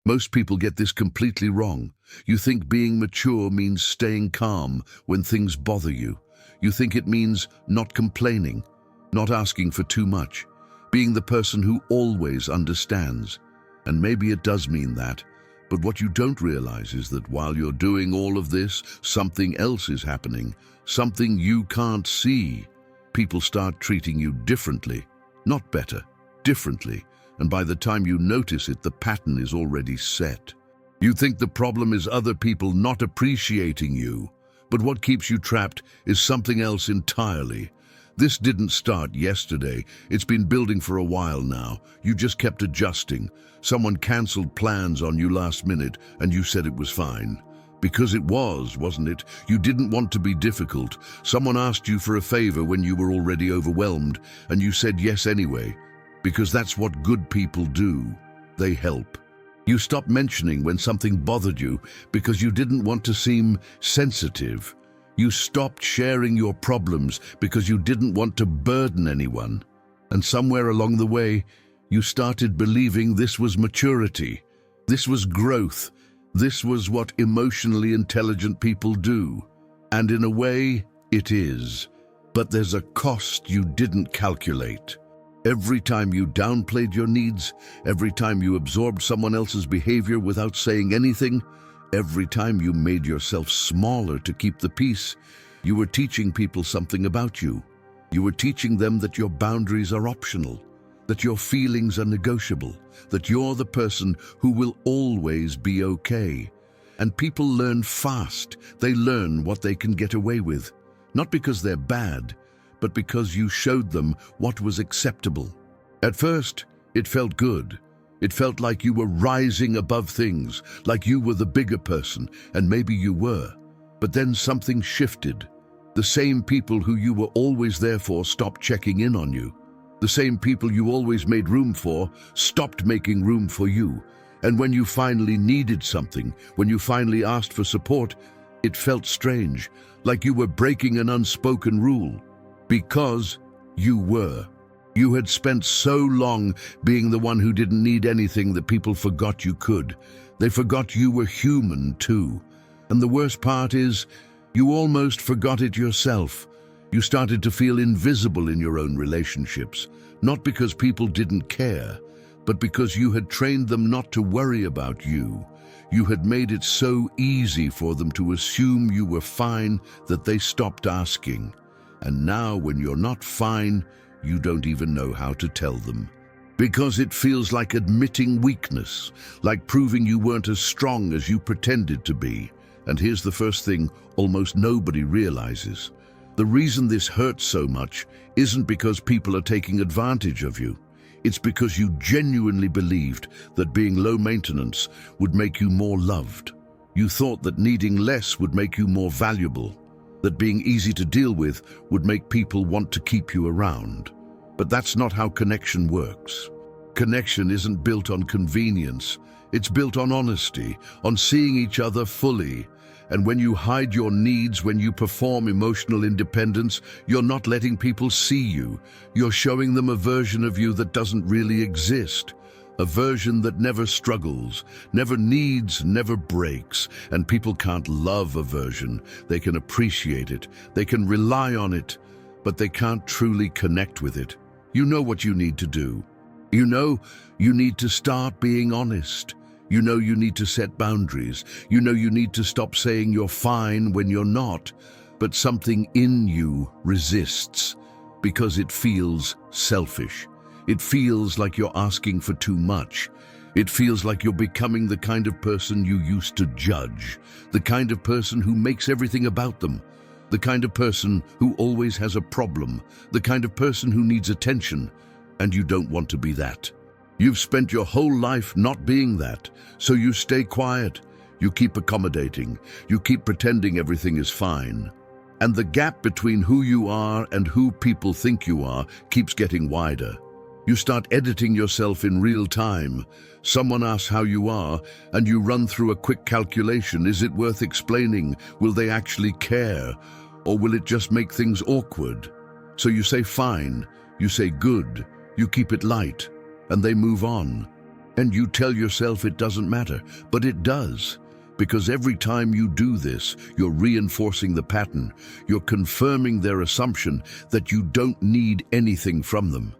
Most people get this completely wrong. You think being mature means staying calm when things bother you. You think it means not complaining, not asking for too much, being the person who always understands. And maybe it does mean that, but what you don't realize is that while you're doing all of this, something else is happening, something you can't see. People start treating you differently, not better, differently, and by the time you notice it, the pattern is already set. You think the problem is other people not appreciating you, but what keeps you trapped is something else entirely. This didn't start yesterday. It's been building for a while now. You just kept adjusting. Someone canceled plans on you last minute, and you said it was fine. Because it was, wasn't it? You didn't want to be difficult. Someone asked you for a favor when you were already overwhelmed, and you said yes anyway. Because that's what good people do. They help. You stopped mentioning when something bothered you because you didn't want to seem sensitive. You stopped sharing your problems because you didn't want to burden anyone. And somewhere along the way, you started believing this was maturity. This was growth. This was what emotionally intelligent people do. And in a way, it is. But there's a cost you didn't calculate. Every time you downplayed your needs, every time you absorbed someone else's behavior without saying anything, every time you made yourself smaller to keep the peace, you were teaching people something about you. You were teaching them that your boundaries are optional, that your feelings are negotiable, that you're the person who will always be okay. And people learn fast. They learn what they can get away with, not because they're bad, but because you showed them what was acceptable. At first, it felt good. It felt like you were rising above things, like you were the bigger person, and maybe you were. But then something shifted. The same people who you were always there for stopped checking in on you. The same people you always made room for stopped making room for you. And when you finally needed something, when you finally asked for support, it felt strange, like you were breaking an unspoken rule. Because you were. You had spent so long being the one who didn't need anything that people forgot you could. They forgot you were human too. And the worst part is, you almost forgot it yourself. You started to feel invisible in your own relationships, not because people didn't care, but because you had trained them not to worry about you. You had made it so easy for them to assume you were fine that they stopped asking. And now when you're not fine, you don't even know how to tell them. Because it feels like admitting weakness, like proving you weren't as strong as you pretended to be. And here's the first thing almost nobody realizes. The reason this hurts so much isn't because people are taking advantage of you. It's because you genuinely believed that being low maintenance would make you more loved. You thought that needing less would make you more valuable, that being easy to deal with would make people want to keep you around. But that's not how connection works. Connection isn't built on convenience. It's built on honesty, on seeing each other fully. And when you hide your needs, when you perform emotional independence, you're not letting people see you. You're showing them a version of you that doesn't really exist. A version that never struggles, never needs, never breaks. And people can't love a version. They can appreciate it. They can rely on it, but they can't truly connect with it. You know what you need to do. You know you need to start being honest. You know you need to set boundaries. You know you need to stop saying you're fine when you're not. But something in you resists because it feels selfish. It feels like you're asking for too much. It feels like you're becoming the kind of person you used to judge, the kind of person who makes everything about them, the kind of person who always has a problem, the kind of person who needs attention, and you don't want to be that. You've spent your whole life not being that, so you stay quiet. You keep accommodating. You keep pretending everything is fine. And the gap between who you are and who people think you are keeps getting wider. You start editing yourself in real time. Someone asks how you are, and you run through a quick calculation. Is it worth explaining? Will they actually care? Or will it just make things awkward? So you say fine, you say good, you keep it light, and they move on. And you tell yourself it doesn't matter, but it does. Because every time you do this, you're reinforcing the pattern. You're confirming their assumption that you don't need anything from them.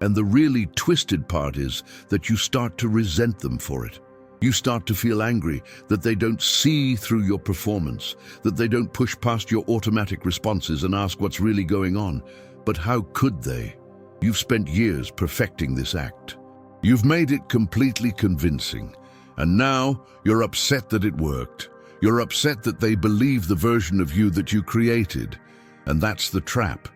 And the really twisted part is that you start to resent them for it. You start to feel angry that they don't see through your performance, that they don't push past your automatic responses and ask what's really going on. But how could they? You've spent years perfecting this act. You've made it completely convincing. And now you're upset that it worked. You're upset that they believe the version of you that you created. And that's the trap.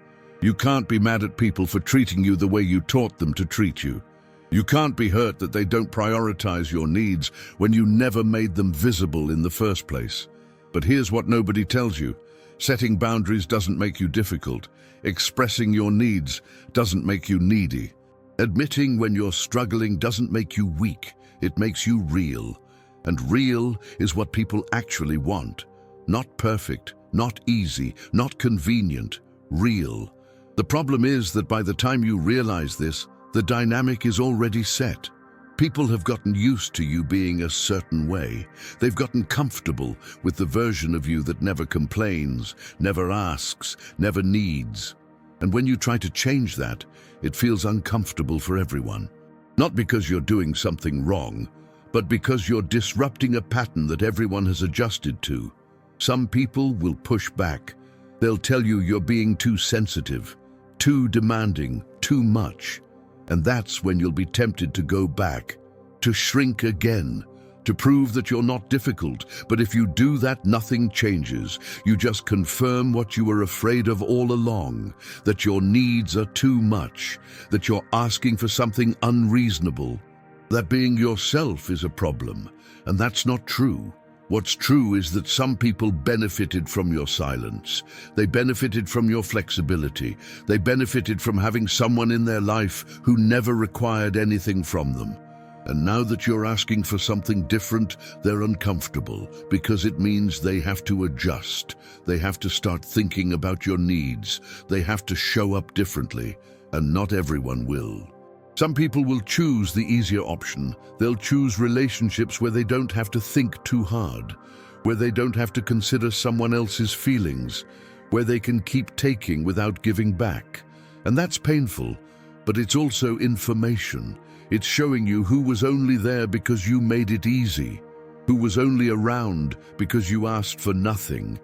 You can't be mad at people for treating you the way you taught them to treat you. You can't be hurt that they don't prioritize your needs when you never made them visible in the first place. But here's what nobody tells you. Setting boundaries doesn't make you difficult. Expressing your needs doesn't make you needy. Admitting when you're struggling doesn't make you weak. It makes you real. And real is what people actually want. Not perfect, not easy, not convenient. Real. The problem is that by the time you realize this, the dynamic is already set. People have gotten used to you being a certain way. They've gotten comfortable with the version of you that never complains, never asks, never needs. And when you try to change that, it feels uncomfortable for everyone. Not because you're doing something wrong, but because you're disrupting a pattern that everyone has adjusted to. Some people will push back. They'll tell you you're being too sensitive, too demanding, too much. And that's when you'll be tempted to go back, to shrink again, to prove that you're not difficult. But if you do that, nothing changes. You just confirm what you were afraid of all along, that your needs are too much, that you're asking for something unreasonable, that being yourself is a problem. And that's not true. What's true is that some people benefited from your silence. They benefited from your flexibility. They benefited from having someone in their life who never required anything from them. And now that you're asking for something different, they're uncomfortable because it means they have to adjust. They have to start thinking about your needs. They have to show up differently, and not everyone will. Some people will choose the easier option. They'll choose relationships where they don't have to think too hard, where they don't have to consider someone else's feelings, where they can keep taking without giving back. And that's painful, but it's also information. It's showing you who was only there because you made it easy, who was only around because you asked for nothing.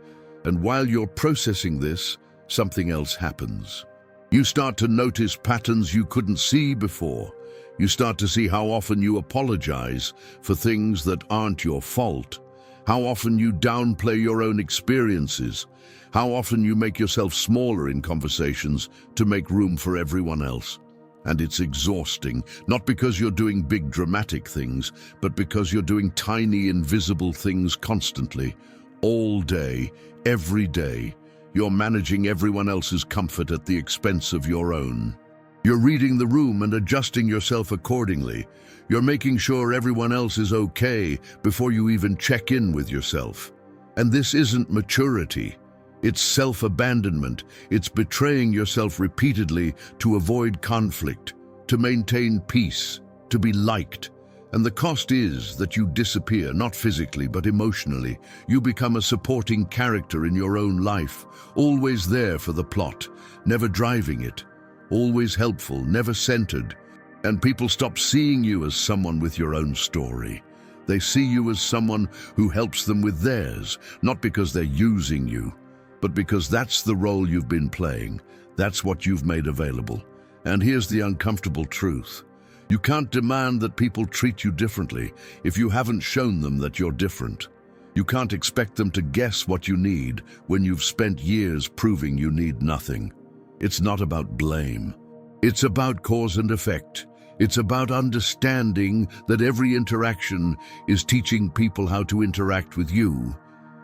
And while you're processing this, something else happens. You start to notice patterns you couldn't see before. You start to see how often you apologize for things that aren't your fault, how often you downplay your own experiences, how often you make yourself smaller in conversations to make room for everyone else. And it's exhausting, not because you're doing big dramatic things, but because you're doing tiny invisible things constantly, all day, every day. You're managing everyone else's comfort at the expense of your own. You're reading the room and adjusting yourself accordingly. You're making sure everyone else is okay before you even check in with yourself. And this isn't maturity. It's self-abandonment. It's betraying yourself repeatedly to avoid conflict, to maintain peace, to be liked. And the cost is that you disappear, not physically, but emotionally. You become a supporting character in your own life, always there for the plot, never driving it, always helpful, never centered. And people stop seeing you as someone with your own story. They see you as someone who helps them with theirs, not because they're using you, but because that's the role you've been playing. That's what you've made available. And here's the uncomfortable truth. You can't demand that people treat you differently if you haven't shown them that you're different. You can't expect them to guess what you need when you've spent years proving you need nothing. It's not about blame. It's about cause and effect. It's about understanding that every interaction is teaching people how to interact with you.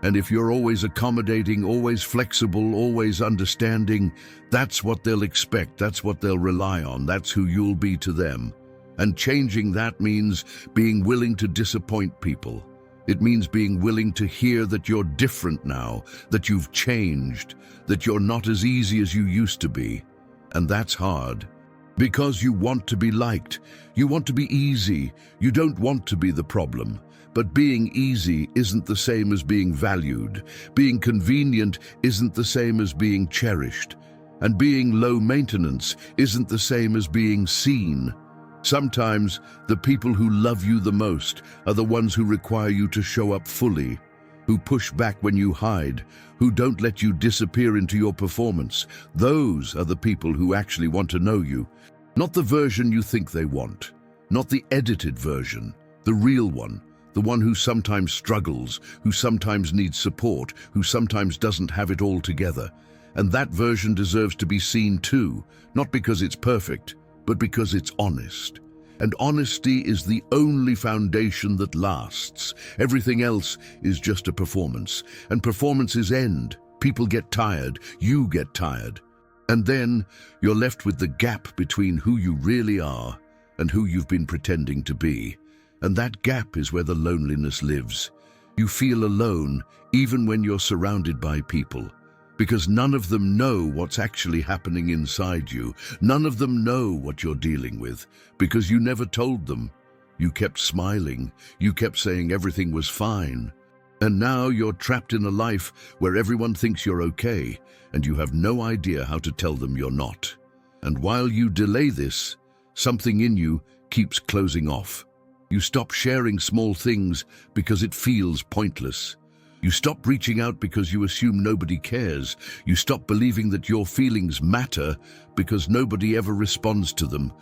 And if you're always accommodating, always flexible, always understanding, that's what they'll expect, that's what they'll rely on, that's who you'll be to them. And changing that means being willing to disappoint people. It means being willing to hear that you're different now, that you've changed, that you're not as easy as you used to be. And that's hard. Because you want to be liked, you want to be easy, you don't want to be the problem. But being easy isn't the same as being valued. Being convenient isn't the same as being cherished. And being low maintenance isn't the same as being seen. Sometimes the people who love you the most are the ones who require you to show up fully, who push back when you hide, who don't let you disappear into your performance. Those are the people who actually want to know you. Not the version you think they want, not the edited version, the real one, the one who sometimes struggles, who sometimes needs support, who sometimes doesn't have it all together. And that version deserves to be seen too, not because it's perfect, but because it's honest. And honesty is the only foundation that lasts. Everything else is just a performance, and performances end. People get tired, you get tired. And then you're left with the gap between who you really are and who you've been pretending to be. And that gap is where the loneliness lives. You feel alone even when you're surrounded by people, because none of them know what's actually happening inside you. None of them know what you're dealing with, because you never told them. You kept smiling, you kept saying everything was fine. And now you're trapped in a life where everyone thinks you're okay, and you have no idea how to tell them you're not. And while you delay this, something in you keeps closing off. You stop sharing small things because it feels pointless. You stop reaching out because you assume nobody cares. You stop believing that your feelings matter because nobody ever responds to them.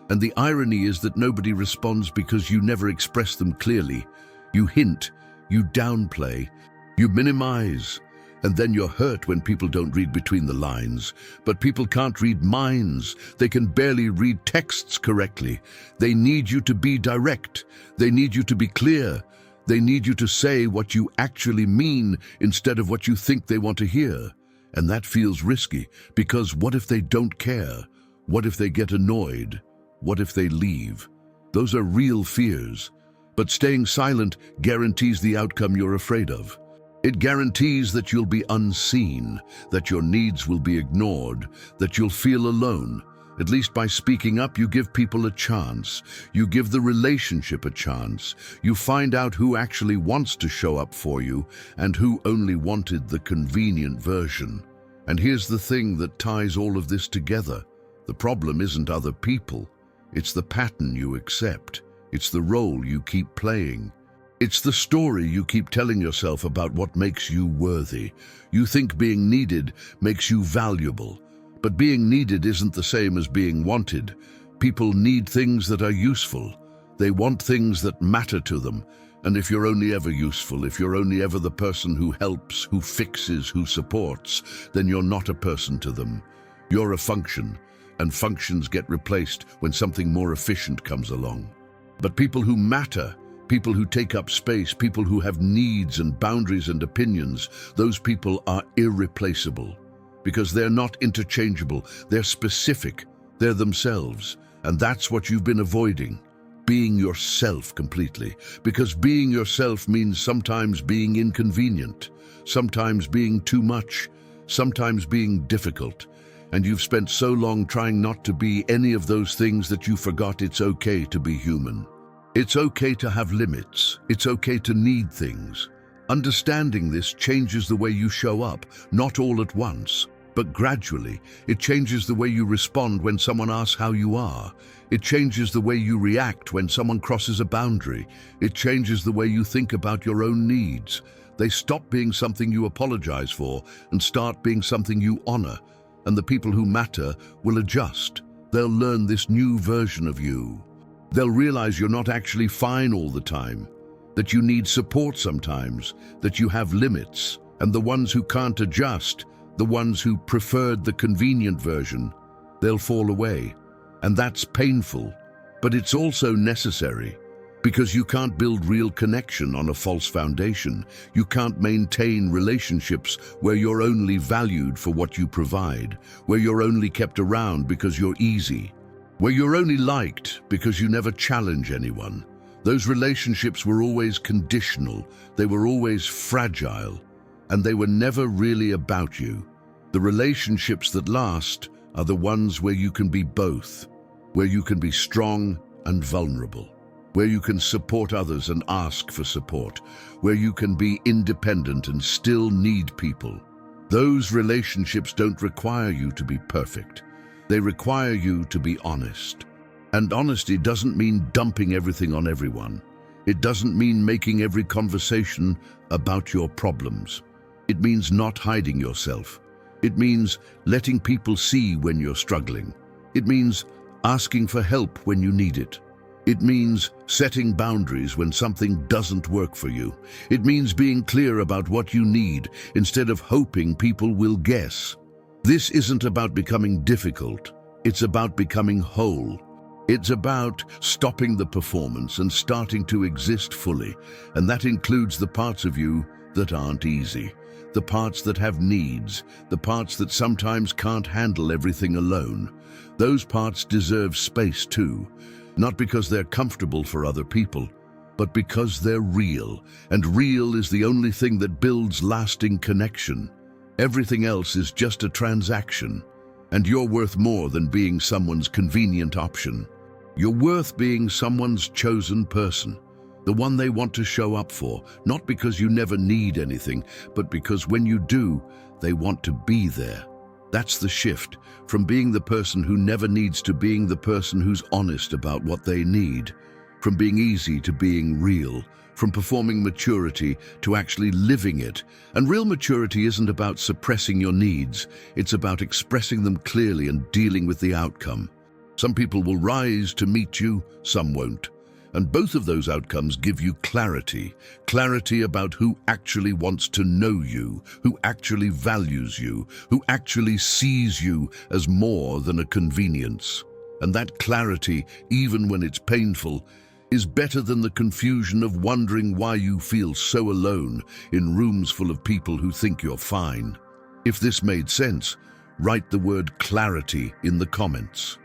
And the irony is that nobody responds because you never express them clearly. You hint, you downplay, you minimize, and then you're hurt when people don't read between the lines. But people can't read minds. They can barely read texts correctly. They need you to be direct. They need you to be clear. They need you to say what you actually mean instead of what you think they want to hear. And that feels risky, because what if they don't care? What if they get annoyed? What if they leave? Those are real fears. But staying silent guarantees the outcome you're afraid of. It guarantees that you'll be unseen, that your needs will be ignored, that you'll feel alone. At least by speaking up, you give people a chance. You give the relationship a chance. You find out who actually wants to show up for you and who only wanted the convenient version. And here's the thing that ties all of this together. The problem isn't other people. It's the pattern you accept. It's the role you keep playing. It's the story you keep telling yourself about what makes you worthy. You think being needed makes you valuable. But being needed isn't the same as being wanted. People need things that are useful. They want things that matter to them. And if you're only ever useful, if you're only ever the person who helps, who fixes, who supports, then you're not a person to them. You're a function, and functions get replaced when something more efficient comes along. But people who matter, people who take up space, people who have needs and boundaries and opinions, those people are irreplaceable. Because they're not interchangeable, they're specific, they're themselves. And that's what you've been avoiding, being yourself completely. Because being yourself means sometimes being inconvenient, sometimes being too much, sometimes being difficult. And you've spent so long trying not to be any of those things that you forgot it's okay to be human. It's okay to have limits. It's okay to need things. Understanding this changes the way you show up, not all at once, but gradually. It changes the way you respond when someone asks how you are. It changes the way you react when someone crosses a boundary. It changes the way you think about your own needs. They stop being something you apologize for and start being something you honor. And the people who matter will adjust. They'll learn this new version of you. They'll realize you're not actually fine all the time, that you need support sometimes, that you have limits. And the ones who can't adjust, the ones who preferred the convenient version, they'll fall away. And that's painful, but it's also necessary. Because you can't build real connection on a false foundation. You can't maintain relationships where you're only valued for what you provide, where you're only kept around because you're easy, where you're only liked because you never challenge anyone. Those relationships were always conditional, they were always fragile, and they were never really about you. The relationships that last are the ones where you can be both. where you can be strong and vulnerable, where you can support others and ask for support, where you can be independent and still need people. Those relationships don't require you to be perfect. They require you to be honest. And honesty doesn't mean dumping everything on everyone. It doesn't mean making every conversation about your problems. It means not hiding yourself. It means letting people see when you're struggling. It means asking for help when you need it. It means setting boundaries when something doesn't work for you. It means being clear about what you need instead of hoping people will guess. This isn't about becoming difficult. It's about becoming whole. It's about stopping the performance and starting to exist fully. And that includes the parts of you that aren't easy, the parts that have needs, the parts that sometimes can't handle everything alone. Those parts deserve space too. Not because they're comfortable for other people, but because they're real, and real is the only thing that builds lasting connection. Everything else is just a transaction, and you're worth more than being someone's convenient option. You're worth being someone's chosen person, the one they want to show up for, not because you never need anything, but because when you do, they want to be there. That's the shift, from being the person who never needs to being the person who's honest about what they need, from being easy to being real, from performing maturity to actually living it. And real maturity isn't about suppressing your needs, it's about expressing them clearly and dealing with the outcome. Some people will rise to meet you, some won't. And both of those outcomes give you clarity. Clarity about who actually wants to know you, who actually values you, who actually sees you as more than a convenience. And that clarity, even when it's painful, is better than the confusion of wondering why you feel so alone in rooms full of people who think you're fine. If this made sense, write the word clarity in the comments.